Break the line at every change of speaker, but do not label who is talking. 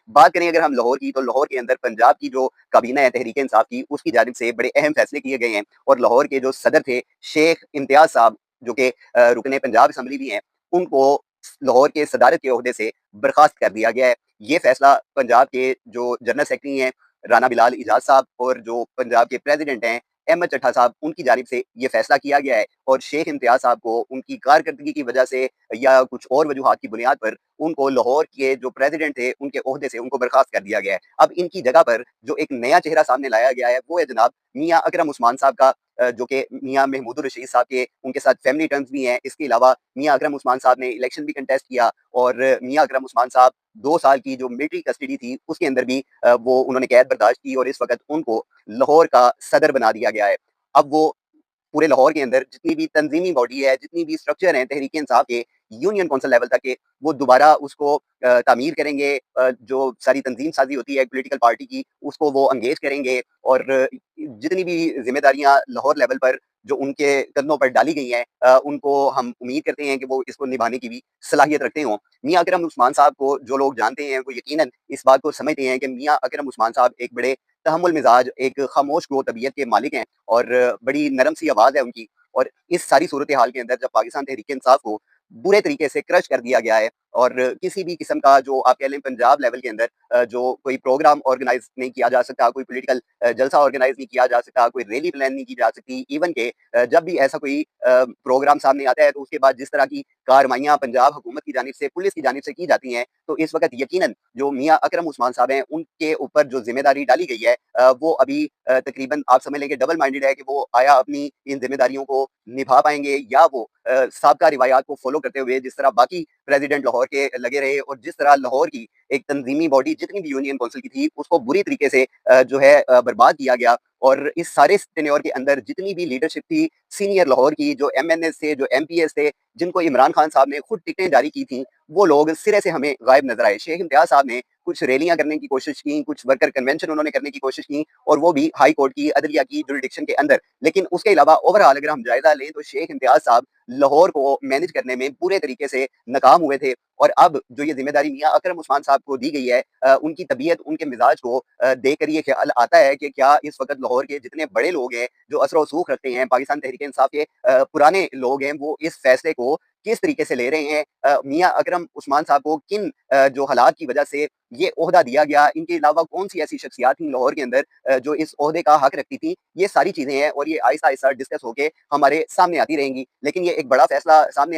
बात करें अगर हम लाहौर की, तो लाहौर के अंदर पंजाब की जो काबीना है तहरीक इंसाफ की, उसकी जानिब से बड़े अहम फैसले किए गए हैं और लाहौर के जो सदर थे शेख इम्तियाज साहब, जो कि रुकने पंजाब असम्बली भी हैं, उनको लाहौर के सदारत के ओहदे से बर्खास्त कर दिया गया है। ये फैसला पंजाब के जो जनरल सेक्रेटरी हैं राना बिलाल इजाज साहब और जो पंजाब के प्रेसिडेंट हैं अहमद चट्ठा साहब, उनकी जानिब से ये फैसला किया गया है और शेख इम्तियाज साहब को उनकी कारकर्दगी की वजह से या कुछ और वजूहात की बुनियाद पर उनको लाहौर के जो प्रेसिडेंट थे उनके ओहदे से उनको बर्खास्त कर दिया गया है। अब इनकी जगह पर जो एक नया चेहरा सामने लाया गया है वो है जनाब मियाँ अकरम उस्मान साहब का, जो कि मियाँ महमूदुर रशीद साहब के उनके साथ फैमिली टर्म्स भी हैं। इसके अलावा मियाँ अकरम उस्मान साहब ने इलेक्शन भी कंटेस्ट किया और मियाँ अकरम उस्मान साहब 2 साल की जो मिलिट्री कस्टडी थी उसके अंदर भी वो उन्होंने कैद बर्दाश्त की और इस वक्त उनको लाहौर का सदर बना दिया गया है। अब वो पूरे लाहौर के अंदर जितनी भी तंजीमी बॉडी है, जितनी भी स्ट्रक्चर हैं तहरीक इंसाफ के यूनियन कौंसिल लेवल तक के, वो दोबारा उसको तामीर करेंगे। जो सारी तंजीम साजी होती है पॉलिटिकल पार्टी की, उसको वो एंगेज करेंगे और जितनी भी जिम्मेदारियां लाहौर लेवल पर जो उनके कदमों पर डाली गई हैं, उनको हम उम्मीद करते हैं कि वो इसको निभाने की भी सलाहियत रखते हों। मियाँ अकरम उस्मान साहब को जो लोग जानते हैं वो यकीनन इस बात को समझते हैं कि मियाँ अकरम उस्मान साहब एक बड़े तहम्मुल मिजाज, एक खामोश गो तबीयत के मालिक हैं और बड़ी नरम सी आवाज़ है उनकी। और इस सारी सूरत हाल के अंदर जब पाकिस्तान तहरीक इंसाफ को बुरे तरीके से क्रश कर दिया गया है और किसी भी किस्म का जो आप कह लें पंजाब लेवल के अंदर जो कोई प्रोग्राम ऑर्गेनाइज नहीं किया जा सकता, कोई पॉलिटिकल जलसा ऑर्गेनाइज नहीं किया जा सकता, कोई रैली प्लान नहीं की जा सकती, इवन के जब भी ऐसा कोई प्रोग्राम सामने आता है तो उसके बाद जिस तरह की कार्रवाइयाँ पंजाब हुकूमत की जानिब से, पुलिस की जानिब से की जाती हैं, तो इस वक्त यकीनन जो मियाँ अकरम उस्मान साहब हैं उनके ऊपर जो जिम्मेदारी डाली गई है वो अभी तकरीबन आप समझ लें कि डबल माइंडेड है कि वो आया अपनी इन जिम्मेदारियों को निभा पाएंगे या वो साबका रिवायात को फॉलो करते हुए जिस तरह बाकी प्रेसिडेंट लाहौर के लगे रहे और जिस तरह लाहौर की एक तंजीमी बॉडी जितनी भी यूनियन काउंसिल की थी उसको बुरी तरीके से जो है बर्बाद किया गया। और इस सारे टेन्योर के अंदर जितनी भी लीडरशिप थी सीनियर लाहौर की, जो एमएनएस थे, जो एमपीएस थे, जिनको इमरान खान साहब ने खुद टिकटें जारी की थी, वो लोग सिरे से हमें गायब नजर आए। शेख इम्तियाज साहब ने कुछ रैलियां करने की कोशिश की, कुछ वर्कर कन्वेंशन उन्होंने करने की कोशिश की और वो भी हाई कोर्ट की अदलिया की जुरिडिक्शन के अंदर। लेकिन उसके अलावा ओवरऑल अगर हम जायजा लें तो शेख इम्तियाज साहब लाहौर को मैनेज करने में पूरे तरीके से नाकाम हुए थे। और अब जो ये जिम्मेदारी मियाँ अकरम उस्मान साहब को दी गई है, उनकी तबीयत, उनके मिजाज को देख कर ये ख्याल आता है कि क्या इस वक्त लाहौर के जितने बड़े लोग हैं जो असर वसूख रखते हैं, पाकिस्तान तहरीक इंसाफ के पुराने लोग हैं, वो इस फैसले को किस तरीके से ले रहे हैं। मियाँ अकरम उस्मान साहब को किन जो हालात की वजह से ये ओहदा दिया गया, इनके अलावा कौन सी ऐसी शख्सियात थी लाहौर के अंदर जो इस ओहदे का हक रखती थी, ये सारी चीजें हैं और ये आहिस्ता आहिस्ता डिस्कस होकर हमारे सामने आती रहेंगी। लेकिन ये एक बड़ा फैसला सामने